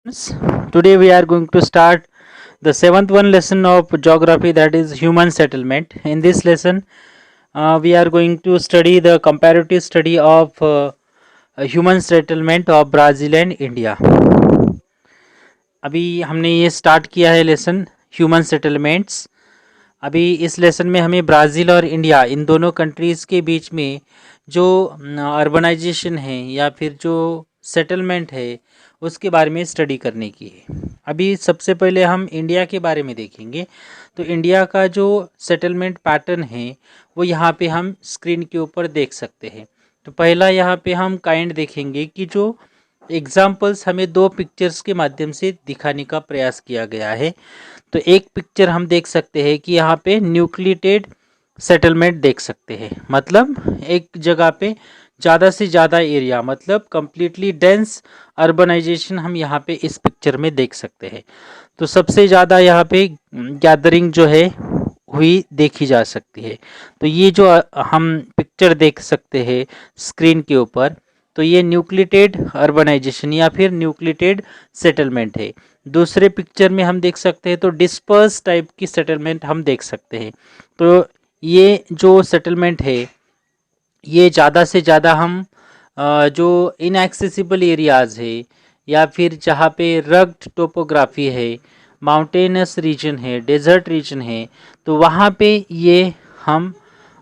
Today we are going to start the seventh one lesson of geography, that is human settlement. In this lesson, we are going to study the comparative study of human settlement of Brazil and India. अभी हमने ये start किया है lesson human settlements. अभी इस lesson में हमें Brazil और इंडिया इन दोनों कंट्रीज़ के बीच में जो अर्बनाइजेशन है या फिर जो सेटलमेंट है उसके बारे में स्टडी करने की है. अभी सबसे पहले हम इंडिया के बारे में देखेंगे. तो इंडिया का जो सेटलमेंट पैटर्न है वो यहाँ पे हम स्क्रीन के ऊपर देख सकते हैं. तो पहला यहाँ पे हम काइंड देखेंगे कि जो एग्जाम्पल्स हमें दो पिक्चर्स के माध्यम से दिखाने का प्रयास किया गया है. तो एक पिक्चर हम देख सकते हैं कि यहाँ पे न्यूक्लिएटेड सेटलमेंट देख सकते हैं. मतलब एक जगह पे ज़्यादा से ज़्यादा एरिया, मतलब कंप्लीटली डेंस अर्बनाइजेशन हम यहाँ पे इस पिक्चर में देख सकते हैं. तो सबसे ज़्यादा यहाँ पे गैदरिंग जो है हुई देखी जा सकती है. तो ये जो हम पिक्चर देख सकते हैं स्क्रीन के ऊपर, तो ये न्यूक्लिएटेड अर्बनाइजेशन या फिर न्यूक्लिएटेड सेटलमेंट है. दूसरे पिक्चर में हम देख सकते हैं तो डिस्पर्स टाइप की सेटलमेंट हम देख सकते हैं. तो ये जो सेटलमेंट है ये ज़्यादा से ज़्यादा हम जो इनएक्सेसिबल एरियाज़ है या फिर जहाँ पे रग्ड टोपोग्राफी है, माउंटेनस रीजन है, डेजर्ट रीजन है, तो वहाँ पे ये हम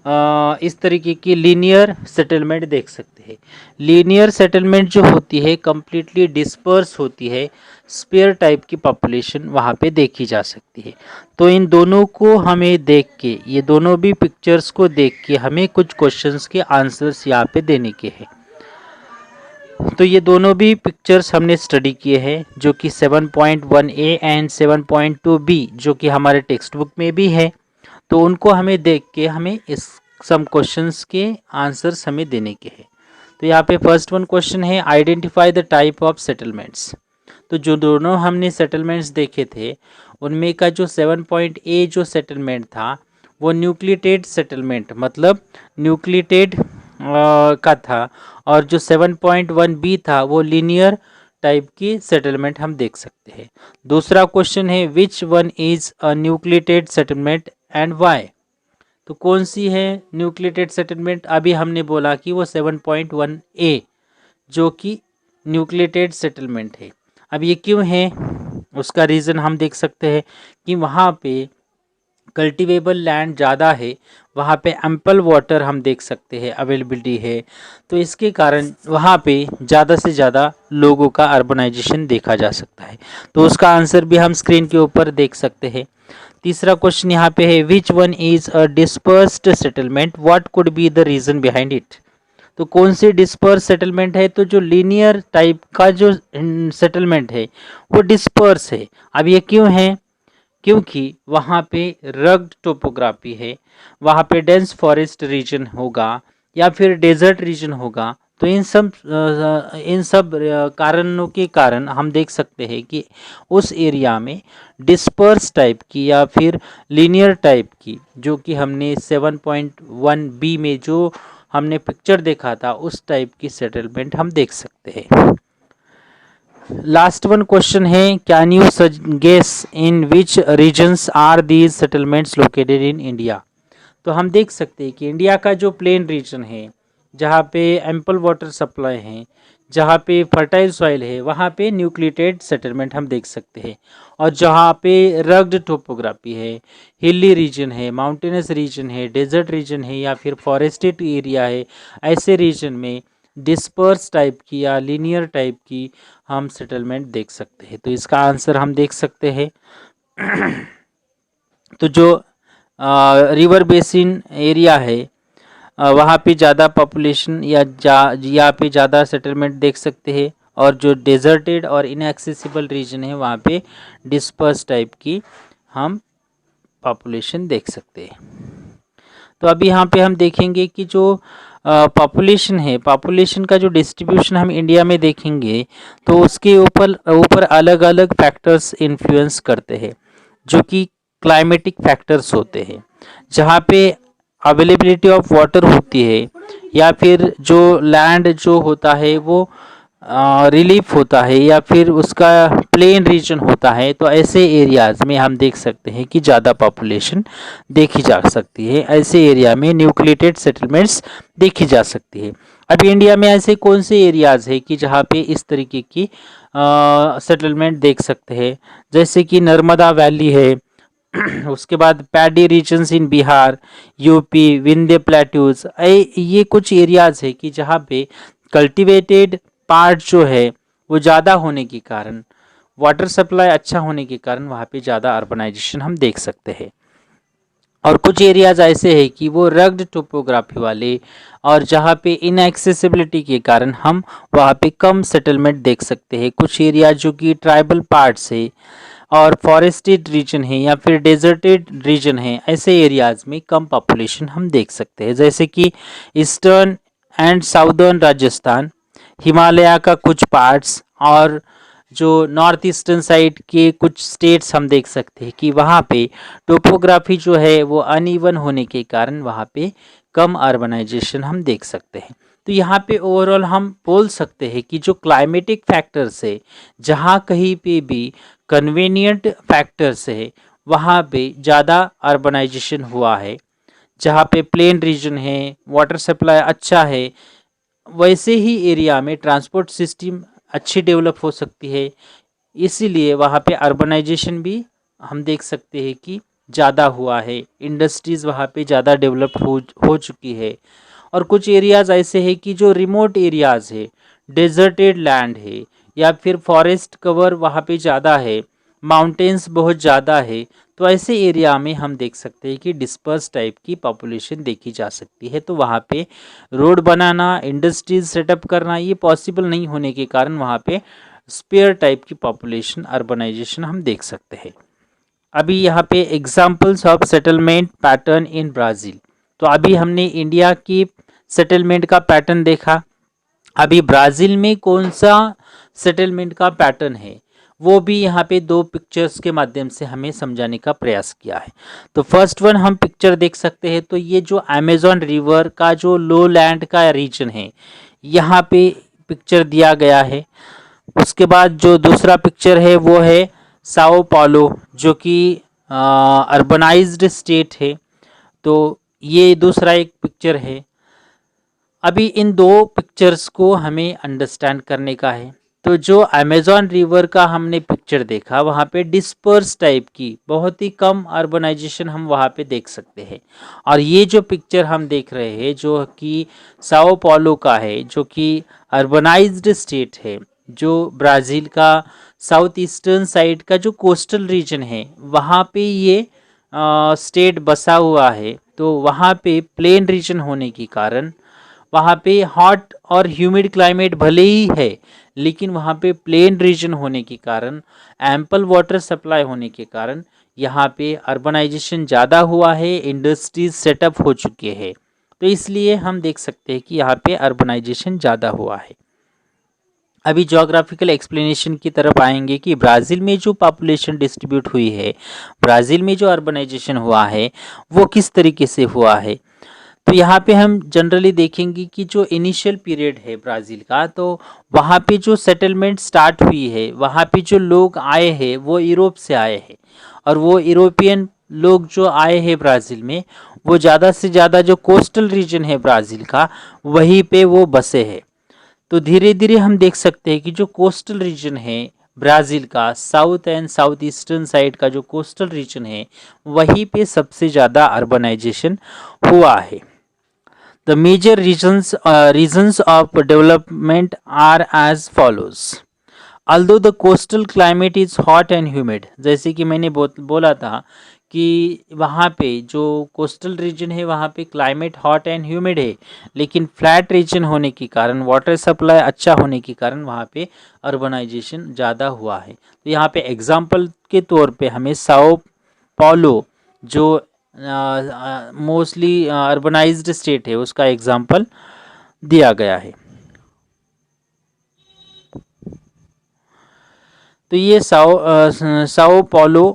इस तरीके की लीनियर सेटलमेंट देख सकते हैं. लीनियर सेटलमेंट जो होती है कंप्लीटली डिस्पर्स होती है, स्पेयर टाइप की पॉपुलेशन वहाँ पे देखी जा सकती है. तो इन दोनों को हमें देख के, ये दोनों भी पिक्चर्स को देख के हमें कुछ क्वेश्चंस के आंसर्स यहाँ पे देने के हैं. तो ये दोनों भी पिक्चर्स हमने स्टडी किए हैं जो कि 7.1A एंड 7.2B जो कि हमारे टेक्स्ट बुक में भी है. तो उनको हमें देख के हमें इस सम क्वेश्चंस के आंसर्स हमें देने के हैं. तो यहाँ पे फर्स्ट वन क्वेश्चन है, identify the type of settlements. तो जो दोनों हमने सेटलमेंट्स देखे थे उनमें का जो 7.A जो सेटलमेंट था वो न्यूक्लिएटेड सेटलमेंट, मतलब न्यूक्लिएटेड का था, और जो 7.1B था वो लीनियर टाइप की सेटलमेंट हम देख सकते हैं. दूसरा क्वेश्चन है, which one is a nucleated settlement and why. तो कौन सी है न्यूक्लिएटेड सेटलमेंट. अभी हमने बोला कि वो 7.1A जो कि न्यूक्लिएटेड सेटलमेंट है. अब ये क्यों है उसका रीज़न हम देख सकते हैं कि वहाँ पे कल्टिवेबल लैंड ज़्यादा है, वहाँ पे एम्पल वाटर हम देख सकते हैं अवेलेबिलिटी है. तो इसके कारण वहाँ पे ज़्यादा से ज़्यादा लोगों का अर्बनाइजेशन देखा जा सकता है. तो उसका आंसर भी हम स्क्रीन के ऊपर देख सकते हैं. तीसरा क्वेश्चन यहाँ पे है, which one is a dispersed settlement, what could be the reason behind it. तो कौन सी डिस्पर्स सेटलमेंट है. तो जो लीनियर टाइप का जो सेटलमेंट है वो डिस्पर्स है. अब ये क्यों है, क्योंकि वहाँ पे रग्ड टोपोग्राफी है, वहाँ पे डेंस फॉरेस्ट रीजन होगा या फिर डेजर्ट रीजन होगा. तो इन सब कारणों के कारण हम देख सकते हैं कि उस एरिया में डिस्पर्स टाइप की या फिर लीनियर टाइप की, जो कि हमने 7.1B में जो हमने पिक्चर देखा था उस टाइप की सेटलमेंट हम देख सकते हैं. लास्ट वन क्वेश्चन है, can you guess in which regions are these settlements located in India. तो हम देख सकते हैं कि इंडिया का जो प्लेन रीजन है जहाँ पे एम्पल वाटर सप्लाई है, जहाँ पे फर्टाइल सॉइल है, वहाँ पे न्यूक्लिएटेड सेटलमेंट हम देख सकते हैं. और जहाँ पे रग्ड टोपोग्राफी है, हिली रीजन है, माउंटेनस रीजन है, डेजर्ट रीजन है या फिर फॉरेस्टेड एरिया है, ऐसे रीजन में डिस्पर्स टाइप की या लीनियर टाइप की हम सेटलमेंट देख सकते हैं. तो इसका आंसर हम देख सकते हैं. तो जो रिवर बेसिन एरिया है वहाँ पे ज़्यादा पॉपुलेशन या यहाँ पे ज़्यादा सेटलमेंट देख सकते हैं, और जो डेजर्टेड और इनएक्सेसिबल रीजन है वहाँ पे डिस्पर्स टाइप की हम पॉपुलेशन देख सकते हैं. तो अभी यहाँ पे हम देखेंगे कि जो पॉपुलेशन है, पॉपुलेशन का जो डिस्ट्रीब्यूशन हम इंडिया में देखेंगे तो उसके ऊपर अलग अलग फैक्टर्स इन्फ्लुएंस करते हैं जो कि क्लाइमेटिक फैक्टर्स होते हैं. जहाँ पे अवेलेबिलिटी ऑफ वाटर होती है या फिर जो लैंड जो होता है वो रिलीफ होता है या फिर उसका प्लेन रीजन होता है, तो ऐसे एरियाज़ में हम देख सकते हैं कि ज़्यादा पॉपुलेशन देखी जा सकती है। ऐसे एरिया में न्यूक्लिएटेड सेटलमेंट्स देखी जा सकती है। अभी इंडिया में ऐसे कौन से एरियाज़ है कि जहाँ पे इस तरीके की सेटलमेंट देख सकते हैं, जैसे कि नर्मदा वैली है, उसके बाद paddy regions in Bihar, UP, Vindhya plateaus, ये कुछ एरियाज है कि जहाँ पे कल्टीवेटेड पार्ट जो है वो ज़्यादा होने के कारण, वाटर सप्लाई अच्छा होने के कारण वहाँ पे ज़्यादा अर्बनाइजेशन हम देख सकते हैं। और कुछ एरियाज ऐसे हैं कि वो रग्ड टोपोग्राफी वाले, और जहाँ पे इनएक्सेसिबिलिटी के कारण हम वहाँ पे कम सेटलमेंट देख सकते हैं। कुछ एरिया जो कि ट्राइबल पार्ट्स है और फॉरेस्टेड रीजन है या फिर डेजर्टेड रीजन है, ऐसे एरियाज में कम पॉपुलेशन हम देख सकते हैं, जैसे कि eastern and southern Rajasthan, Himalaya का कुछ पार्ट्स, और जो नॉर्थ ईस्टर्न साइड के कुछ स्टेट्स हम देख सकते हैं कि वहाँ पे टोपोग्राफी जो है वो अनइवन होने के कारण वहाँ पे कम अर्बनाइजेशन हम देख सकते हैं। तो यहाँ पे ओवरऑल हम बोल सकते हैं कि जो क्लाइमेटिक फैक्टर्स है, जहाँ कहीं पे भी कन्वीनियंट फैक्टर्स है वहाँ पे ज़्यादा अर्बनाइजेशन हुआ है। जहाँ पे प्लेन रीजन है, वाटर सप्लाई अच्छा है, वैसे ही एरिया में ट्रांसपोर्ट सिस्टम अच्छी डेवलप हो सकती है, इसीलिए वहाँ पे अर्बनाइजेशन भी हम देख सकते हैं कि ज़्यादा हुआ है। इंडस्ट्रीज़ वहाँ पे ज़्यादा डेवलप हो चुकी है। और कुछ एरियाज़ ऐसे हैं कि जो रिमोट एरियाज़ है, डेजर्टेड लैंड है, या फिर फॉरेस्ट कवर वहाँ पे ज़्यादा है, माउंटेन्स बहुत ज़्यादा है, तो ऐसे एरिया में हम देख सकते हैं कि डिस्पर्स टाइप की पॉपुलेशन देखी जा सकती है। तो वहाँ पे रोड बनाना, इंडस्ट्रीज सेटअप करना ये पॉसिबल नहीं होने के कारण वहाँ पे स्पेयर टाइप की पॉपुलेशन, अर्बनाइजेशन हम देख सकते हैं। अभी यहाँ पे examples of settlement pattern in Brazil. तो अभी हमने इंडिया की सेटलमेंट का पैटर्न देखा। अभी ब्राज़ील में कौन सा सेटलमेंट का पैटर्न है वो भी यहाँ पे दो पिक्चर्स के माध्यम से हमें समझाने का प्रयास किया है। तो फर्स्ट वन हम पिक्चर देख सकते हैं, तो ये जो अमेजॉन रिवर का जो लो लैंड का रीजन है यहाँ पे पिक्चर दिया गया है। उसके बाद जो दूसरा पिक्चर है वो है साओ पाउलो, जो कि अर्बनाइज्ड स्टेट है। तो ये दूसरा एक पिक्चर है। अभी इन दो पिक्चर्स को हमें अंडरस्टैंड करने का है। तो जो अमेजॉन रिवर का हमने पिक्चर देखा वहाँ पे डिस्पर्स टाइप की बहुत ही कम अर्बनाइजेशन हम वहाँ पे देख सकते हैं। और ये जो पिक्चर हम देख रहे हैं जो कि साओ पाउलो का है, जो कि अर्बनाइज्ड स्टेट है, जो ब्राज़ील का साउथ ईस्टर्न साइड का जो कोस्टल रीजन है वहाँ पे ये स्टेट बसा हुआ है। तो वहाँ पे प्लेन रीजन होने के कारण वहाँ पे हॉट और ह्यूमिड क्लाइमेट भले ही है, लेकिन वहाँ पे प्लेन रीजन होने के कारण, एम्पल वाटर सप्लाई होने के कारण यहाँ पे अर्बनाइजेशन ज़्यादा हुआ है, इंडस्ट्रीज सेटअप हो चुके हैं। तो इसलिए हम देख सकते हैं कि यहाँ पे अर्बनाइजेशन ज़्यादा हुआ है। अभी जोग्राफिकल एक्सप्लेनेशन की तरफ आएंगे कि ब्राज़ील में जो पॉपुलेशन डिस्ट्रीब्यूट हुई है, ब्राज़ील में जो अर्बनाइजेशन हुआ है वो किस तरीके से हुआ है। तो यहाँ पे हम जनरली देखेंगे कि जो इनिशियल पीरियड है ब्राज़ील का, तो वहाँ पे जो सेटलमेंट स्टार्ट हुई है, वहाँ पे जो लोग आए हैं वो यूरोप से आए हैं, और वो यूरोपियन लोग जो आए हैं ब्राज़ील में वो ज़्यादा से ज़्यादा जो कोस्टल रीजन है ब्राज़ील का वहीं पे वो बसे हैं। तो धीरे धीरे हम देख सकते हैं कि जो कोस्टल रीजन है ब्राज़ील का, south and south eastern side का जो कोस्टल रीजन है वहीं पे सबसे ज़्यादा अर्बनाइजेशन हुआ है। The major reasons of development are as follows. Although the coastal climate is hot and humid, जैसे कि मैंने बोला था कि वहाँ पे जो कोस्टल रीजन है वहाँ पे क्लाइमेट हॉट एंड ह्यूमिड है, लेकिन फ्लैट रीजन होने के कारण, वाटर सप्लाई अच्छा होने के कारण वहाँ पे अर्बनाइजेशन ज़्यादा हुआ है। तो यहाँ पे एग्जांपल के तौर पे हमें साओ पाउलो जो मोस्टली अर्बनाइज्ड स्टेट है उसका एग्जांपल दिया गया है। तो ये साओ पाउलो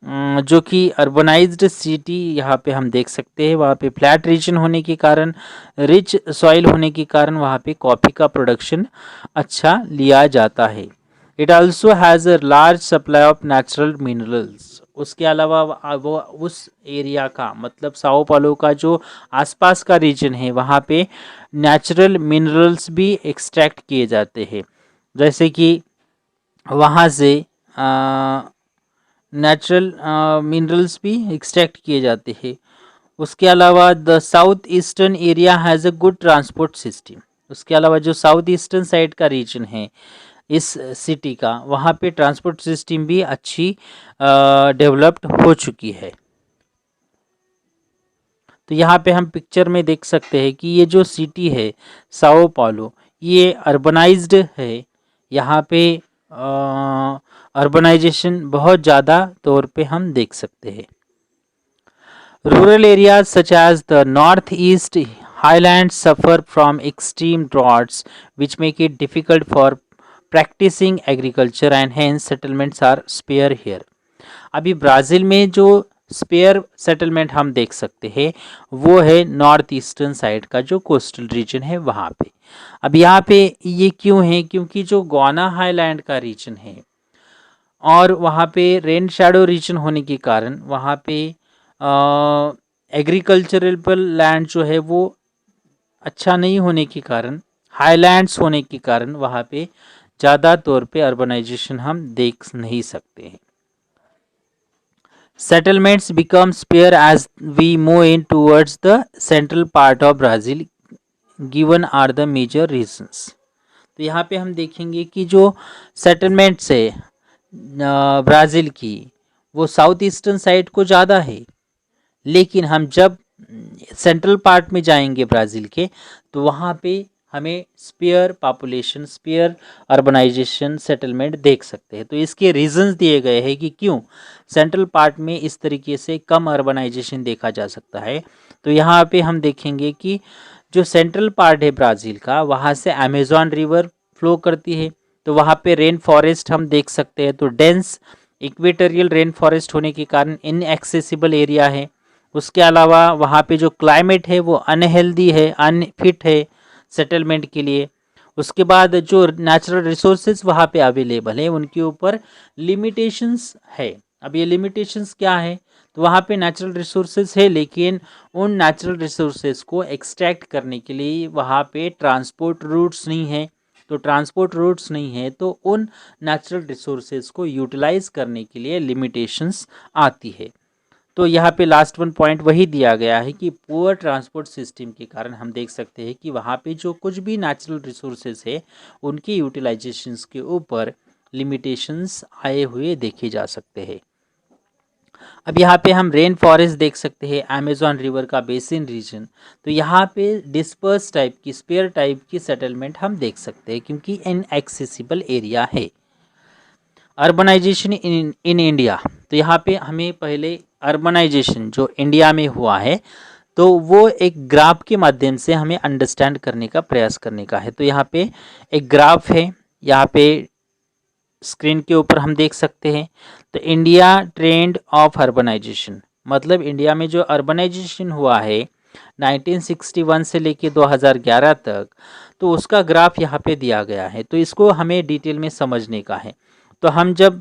जो कि अर्बनाइज्ड सिटी यहाँ पे हम देख सकते हैं, वहाँ पे फ्लैट रीजन होने के कारण, रिच सॉइल होने के कारण वहाँ पे कॉफ़ी का प्रोडक्शन अच्छा लिया जाता है। It also has a large supply of natural minerals. उसके अलावा वो उस एरिया का मतलब साओ पालो का जो आसपास का रीजन है वहाँ पे नेचुरल मिनरल्स भी एक्सट्रैक्ट किए जाते हैं, जैसे कि वहाँ से नेचुरल मिनरल्स भी एक्सट्रैक्ट किए जाते हैं। उसके अलावा the south eastern area has a good transport system. उसके अलावा जो साउथ ईस्टर्न साइड का रीजन है इस सिटी का, वहाँ पे ट्रांसपोर्ट सिस्टम भी अच्छी डेवलप्ड हो चुकी है। तो यहाँ पे हम पिक्चर में देख सकते हैं कि ये जो सिटी है साओ पालो, ये अर्बनाइज्ड है। यहाँ पे अर्बनाइजेशन बहुत ज़्यादा तौर पे हम देख सकते हैं। Rural areas such as the north east highland suffer from extreme droughts which make it difficult for practising agriculture and hence settlements are sparse here. अभी ब्राज़ील में जो स्पेयर सेटलमेंट हम देख सकते हैं वो है नॉर्थ ईस्टर्न साइड का जो कोस्टल रीजन है वहाँ पे। अब यहाँ पे ये क्यों है, क्योंकि जो ग्वाना हाईलैंड का रीजन है और वहाँ पे रेन शैडो रीजन होने के कारण वहाँ पे एग्रीकल्चरल लैंड जो है वो अच्छा नहीं होने के कारण, हाईलैंड्स होने के कारण वहाँ पे ज़्यादा तौर पे अर्बनाइजेशन हम देख नहीं सकते हैं। Settlements become sparse as we move in towards the central part of Brazil. Given are the major reasons. तो यहाँ पे हम देखेंगे कि जो सेटलमेंट्स है ब्राज़ील की वो साउथ ईस्टर्न साइड को ज़्यादा है, लेकिन हम जब सेंट्रल पार्ट में जाएंगे ब्राज़ील के तो वहाँ पे हमें sparse population, sparse urbanisation settlement देख सकते हैं। तो इसके रीजंस दिए गए हैं कि क्यों सेंट्रल पार्ट में इस तरीके से कम अर्बनाइजेशन देखा जा सकता है। तो यहाँ पे हम देखेंगे कि जो सेंट्रल पार्ट है ब्राज़ील का, वहाँ से अमेज़न रिवर फ्लो करती है, तो वहाँ पे रेन फॉरेस्ट हम देख सकते हैं। तो डेंस इक्वेटोरियल रेन फॉरेस्ट होने के कारण इनएक्सेसिबल एरिया है। उसके अलावा वहाँ पे जो क्लाइमेट है वो अनहेल्दी है, अनफिट है सेटलमेंट के लिए। उसके बाद जो नेचुरल रिसोर्सेज वहाँ पे अवेलेबल है उनके ऊपर लिमिटेशंस है। अब ये लिमिटेशंस क्या है, तो वहाँ पे नेचुरल रिसोर्सेज है लेकिन उन नेचुरल रिसोर्सेज को एक्सट्रैक्ट करने के लिए वहाँ पे ट्रांसपोर्ट रूट्स नहीं है। तो ट्रांसपोर्ट रूट्स नहीं है तो उन नेचुरल रिसोर्सेज को यूटिलाइज करने के लिए लिमिटेशंस आती है। तो यहाँ पे लास्ट वन पॉइंट वही दिया गया है कि पुअर ट्रांसपोर्ट सिस्टम के कारण हम देख सकते हैं कि वहाँ पे जो कुछ भी नेचुरल रिसोर्सेज है उनके यूटिलाइजेशंस के ऊपर लिमिटेशंस आए हुए देखे जा सकते हैं। अब यहाँ पे हम रेन फॉरेस्ट देख सकते हैं, अमेज़न रिवर का बेसिन रीजन। तो यहाँ पे डिस्पर्स टाइप की, स्पेयर टाइप की सेटलमेंट हम देख सकते हैं क्योंकि इनएक्सेसिबल एरिया है। अर्बनाइजेशन इन इंडिया, तो यहाँ पे हमें पहले अर्बनाइजेशन जो इंडिया में हुआ है तो वो एक ग्राफ के माध्यम से हमें अंडरस्टैंड करने का प्रयास करने का है। तो यहाँ पे एक ग्राफ है, यहाँ पे स्क्रीन के ऊपर हम देख सकते हैं। तो इंडिया ट्रेंड ऑफ अर्बनाइजेशन, मतलब इंडिया में जो अर्बनाइजेशन हुआ है 1961 से लेके 2011 तक, तो उसका ग्राफ यहाँ पे दिया गया है। तो इसको हमें डिटेल में समझने का है। तो हम जब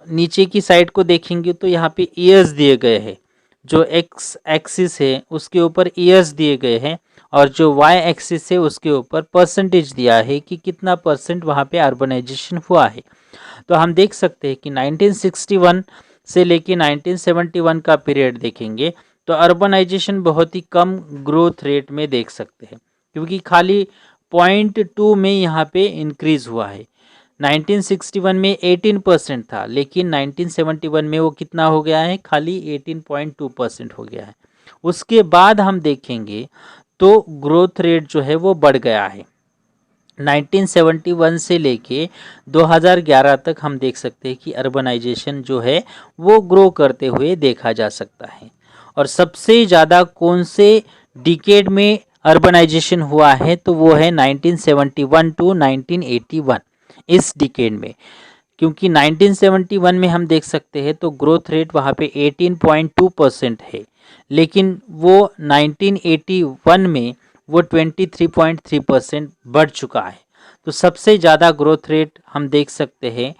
नीचे की साइड को देखेंगे तो यहाँ पे ईयर्स दिए गए हैं, जो एक्स एक्सिस है उसके ऊपर ईयर्स दिए गए हैं और जो वाई एक्सिस है उसके ऊपर परसेंटेज दिया है कि कितना परसेंट वहाँ पे अर्बनाइजेशन हुआ है। तो हम देख सकते हैं कि 1961 से लेके 1971 का पीरियड देखेंगे तो अर्बनाइजेशन बहुत ही कम ग्रोथ रेट में देख सकते हैं, क्योंकि खाली 0.2 में यहाँ पे इंक्रीज हुआ है। 1961 में 18% था लेकिन 1971 में वो कितना हो गया है, खाली 18.2% हो गया है। उसके बाद हम देखेंगे तो ग्रोथ रेट जो है वो बढ़ गया है। 1971 से लेके 2011 तक हम देख सकते हैं कि अर्बनाइजेशन जो है वो ग्रो करते हुए देखा जा सकता है। और सबसे ज़्यादा कौन से डिकेड में अर्बनाइजेशन हुआ है, तो वो है 1971 टू 1981, इस डिकेड में। क्योंकि 1971 में हम देख सकते हैं तो ग्रोथ रेट वहाँ पे 18.2% है, लेकिन वो 1981 में वो 23.3% बढ़ चुका है। तो सबसे ज़्यादा ग्रोथ रेट हम देख सकते हैं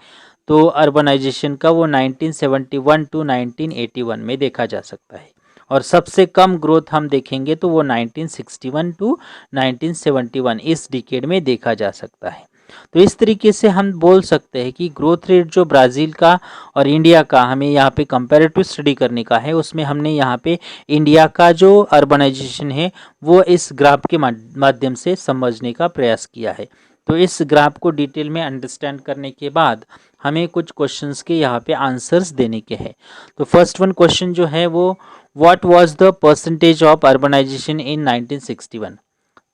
तो अर्बनाइजेशन का वो 1971 टू 1981 में देखा जा सकता है, और सबसे कम ग्रोथ हम देखेंगे तो वो 1961 टू 1971 इस डिकेड में देखा जा सकता है। तो इस तरीके से हम बोल सकते हैं कि ग्रोथ रेट जो ब्राज़ील का और इंडिया का हमें यहाँ पे कंपैरेटिव स्टडी करने का है, उसमें हमने यहाँ पे इंडिया का जो अर्बनाइजेशन है वो इस ग्राफ के माध्यम से समझने का प्रयास किया है। तो इस ग्राफ को डिटेल में अंडरस्टैंड करने के बाद हमें कुछ क्वेश्चंस के यहाँ पे आंसर्स देने के हैं। तो फर्स्ट वन क्वेश्चन जो है वो what was the percentage of urbanisation in 1961।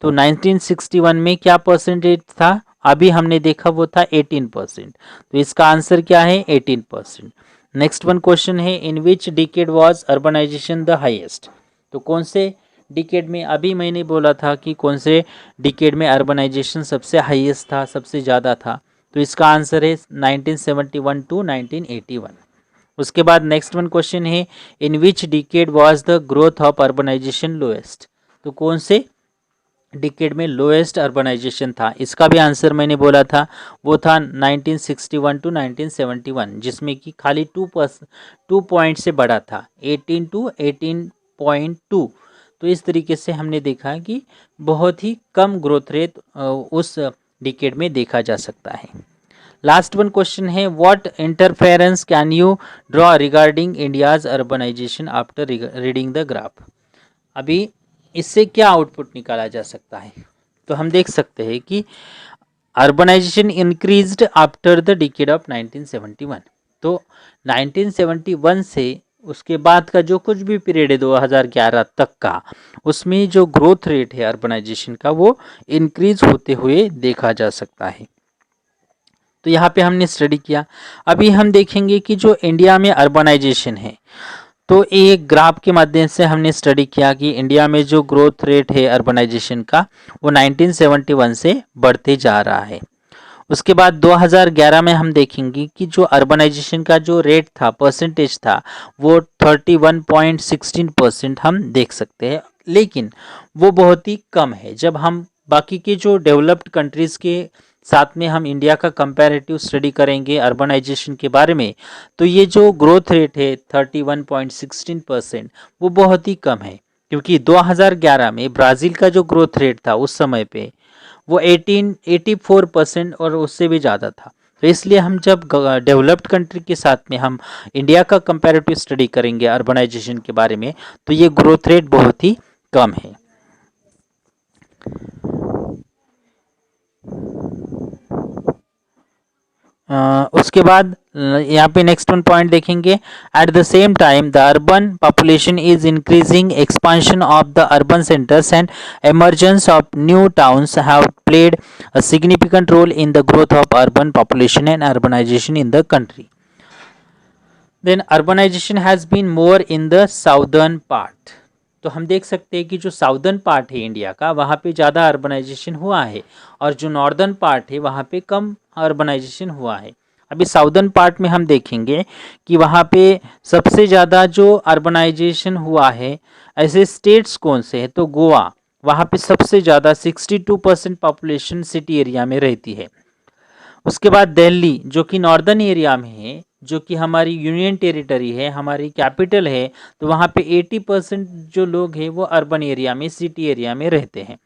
तो 1961 में क्या परसेंटेज था, अभी हमने देखा वो था 18%। तो इसका आंसर क्या है 18%। नेक्स्ट वन क्वेश्चन है in which decade was urbanisation the highest. तो कौन से डिकेड में, अभी मैंने बोला था कि कौन से डिकेड में अर्बनाइजेशन सबसे हाईएस्ट था, सबसे ज़्यादा था। तो इसका आंसर है 1971 टू 1981। उसके बाद नेक्स्ट वन क्वेश्चन है in which decade was the growth of urbanisation lowest. तो कौन से डिकेड में लोएस्ट अर्बनाइजेशन था, इसका भी आंसर मैंने बोला था वो था 1961 टू 1971, जिसमें कि खाली 2 पॉइंट से बढ़ा था 18 टू 18.2। तो इस तरीके से हमने देखा कि बहुत ही कम ग्रोथ रेट उस डिकेड में देखा जा सकता है। लास्ट वन क्वेश्चन है what interference can you draw regarding India's urbanisation after reading the graph. अभी इससे क्या आउटपुट निकाला जा सकता है, तो हम देख सकते हैं कि urbanization increased after the decade of 1971। तो 1971 से उसके बाद का जो कुछ भी पीरियड है 2011 तक का, उसमें जो ग्रोथ रेट है अर्बनाइजेशन का वो इंक्रीज होते हुए देखा जा सकता है। तो यहाँ पे हमने स्टडी किया। अभी हम देखेंगे कि जो इंडिया में अर्बनाइजेशन है, तो एक ग्राफ के माध्यम से हमने स्टडी किया कि इंडिया में जो ग्रोथ रेट है अर्बनाइजेशन का वो 1971 से बढ़ते जा रहा है। उसके बाद 2011 में हम देखेंगे कि जो अर्बनाइजेशन का जो रेट था, परसेंटेज था, वो 31.16% हम देख सकते हैं, लेकिन वो बहुत ही कम है। जब हम बाकी के जो डेवलप्ड कंट्रीज़ के साथ में हम इंडिया का कंपैरेटिव स्टडी करेंगे अर्बनाइजेशन के बारे में, तो ये जो ग्रोथ रेट है 31.16% वो बहुत ही कम है, क्योंकि 2011 में ब्राज़ील का जो ग्रोथ रेट था उस समय पे वो 84% और उससे भी ज़्यादा था। तो इसलिए हम जब डेवलप्ड कंट्री के साथ में हम इंडिया का कंपैरेटिव स्टडी करेंगे अर्बनाइजेशन के बारे में, तो ये ग्रोथ रेट बहुत ही कम है। उसके बाद यहाँ पे नेक्स्ट वन पॉइंट देखेंगे at the same time the urban population is increasing expansion of the urban centres and emergence of new towns have played a significant role in the growth of urban population and urbanization in the country. Then urbanization has been more in the southern part. तो हम देख सकते हैं कि जो southern part है India का वहाँ पे ज़्यादा अर्बनाइजेशन हुआ है, और जो नॉर्दर्न पार्ट है वहाँ पे कम अर्बनाइजेशन हुआ है। अभी साउदर्न पार्ट में हम देखेंगे कि वहाँ पे सबसे ज़्यादा जो अर्बनाइजेशन हुआ है, ऐसे स्टेट्स कौन से हैं, तो गोवा, वहाँ पे सबसे ज़्यादा 62% पॉपुलेशन सिटी एरिया में रहती है। उसके बाद दिल्ली जो कि नॉर्दर्न एरिया में है, जो कि हमारी यूनियन टेरिटरी है, हमारी कैपिटल है, तो वहाँ पे 80% जो लोग हैं वो अर्बन एरिया में, सिटी एरिया में रहते हैं।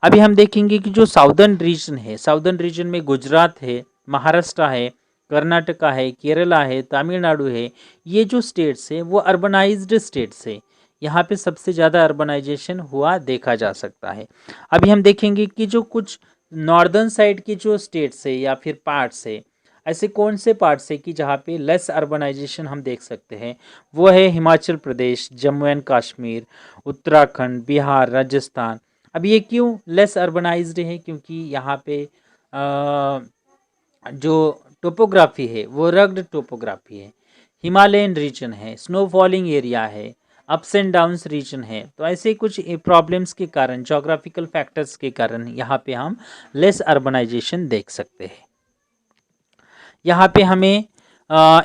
अभी हम देखेंगे कि जो साउदर्न रीजन है, साउदर्न रीजन में गुजरात है, महाराष्ट्र है, कर्नाटका है, केरला है, तमिलनाडु है, ये जो स्टेट्स है वो अर्बनाइज्ड स्टेट्स है। यहाँ पे सबसे ज़्यादा अर्बनाइजेशन हुआ देखा जा सकता है। अभी हम देखेंगे कि जो कुछ नॉर्दर्न साइड की जो स्टेट्स है या फिर पार्ट्स है, ऐसे कौन से पार्ट्स है कि जहाँ पे लेस अर्बनाइजेशन हम देख सकते हैं, वो है हिमाचल प्रदेश, जम्मू एंड कश्मीर, उत्तराखंड, बिहार, राजस्थान। अब ये क्यों लेस अर्बनाइज्ड है, क्योंकि यहाँ पे जो टोपोग्राफी है वो रग्ड टोपोग्राफी है, हिमालयन रीजन है, स्नो फॉलिंग एरिया है, अप्स एंड डाउन्स रीजन है। तो ऐसे कुछ प्रॉब्लम्स के कारण, जोग्राफिकल फैक्टर्स के कारण यहाँ पे हम लेस अर्बनाइजेशन देख सकते हैं। यहाँ पे हमें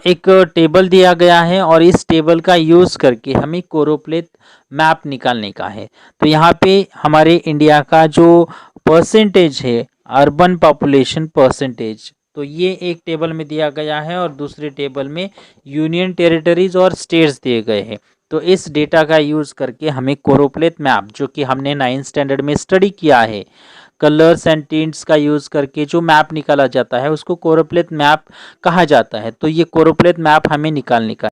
एक टेबल दिया गया है और इस टेबल का यूज़ करके हमें कोरोप्लेथ मैप निकालने का है। तो यहाँ पे हमारे इंडिया का जो परसेंटेज है, अर्बन पॉपुलेशन परसेंटेज, तो ये एक टेबल में दिया गया है और दूसरे टेबल में यूनियन टेरिटरीज और स्टेट्स दिए गए हैं। तो इस डेटा का यूज़ करके हमें कोरोप्लेथ मैप, जो कि हमने 9th स्टैंडर्ड में स्टडी किया है, कलर्स एंड टिंट्स का यूज़ करके जो मैप निकाला जाता है उसको कोरोप्लेथ मैप कहा जाता है। तो ये कोरोप्लेथ मैप हमें निकालने का